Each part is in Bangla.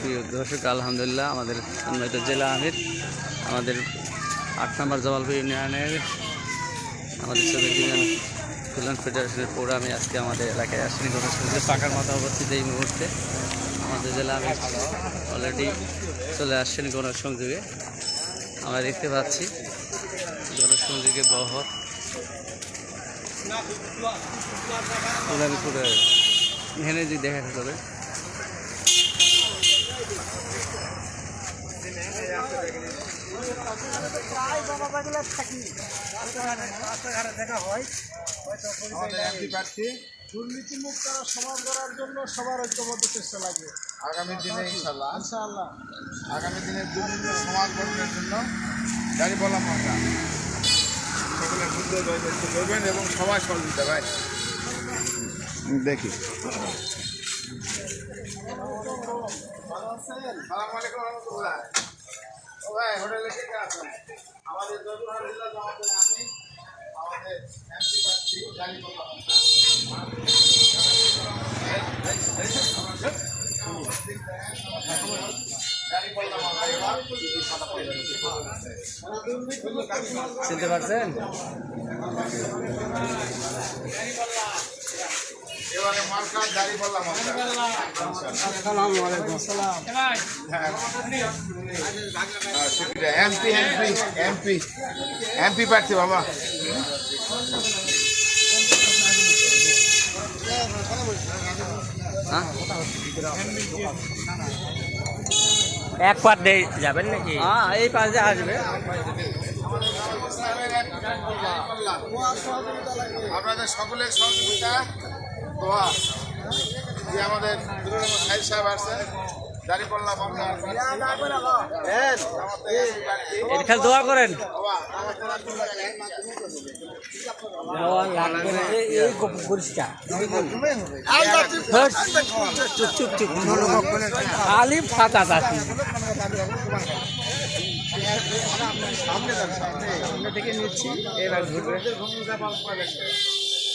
প্রিয় দর্শক, আলহামদুলিল্লাহ আমাদের সম্মানিত জেলা আমির আমাদের ৮ নম্বর জামালপুর ইউনিয়নের আমাদের শ্রমিক ইউনিয়ন কল্যাণ ফেডারেশনের প্রোগ্রামে আজকে আমাদের এলাকায় আসেনি গণসংযোগে পাকার মাথা অবস্থিত। এই মুহূর্তে আমাদের জেলা আমির অলরেডি চলে আসছেন গণসংযোগে। আমরা দেখতে পাচ্ছি গণসংযোগে বহর কল্যাণপুরে এখানে যদি দেখা যাবে দুর্নীতিমুক্ত সমাজ গড়ার জন্য সবার ঐক্যবদ্ধ চেষ্টা লাগবে আগামী দিনে ইনশাআল্লাহ আগামী দিনে দুর্নীতি সমাজ গঠনের জন্য দাঁড়িপাল্লা মার্কা সকলের বুদ্ধ করবেন এবং সবাই সহযোগিতা ভাই দেখি। ভাই হোটেলে কে কে আছেন? আমাদের জয়পুরহাট জেলা জামাতের আমির আমাদের এমপি প্রার্থী দাঁড়িপাল্লা চিনতে পারছেন? এবারে মার্কার দাঁড়িপাল্লা এমপি এমপি এমপি এমপি প্রার্থী বাবা এক পার দিয়ে যাবেন নাকি? হ্যাঁ, এই পাশে আসবে। আপনাদের সকলের সহযোগিতা দোয়া যে আমাদের সাহিদ সাহেব আসছেন দাঁড়িপাল্লা এখানে দোয়া করেন। খালি ফাঁকা থাকি সামনে থেকে নিচ্ছি এবার ঘুরবে ভূমিকা পালন করে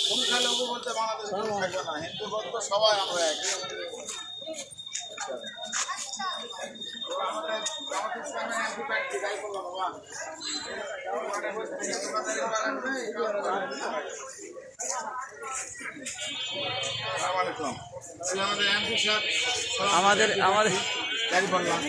সংখ্যালঘু বলতে বাংলাদেশ থাকবে না, হিন্দু বলতে সবাই আমরা এক। আমাদের গাড়ি বললাম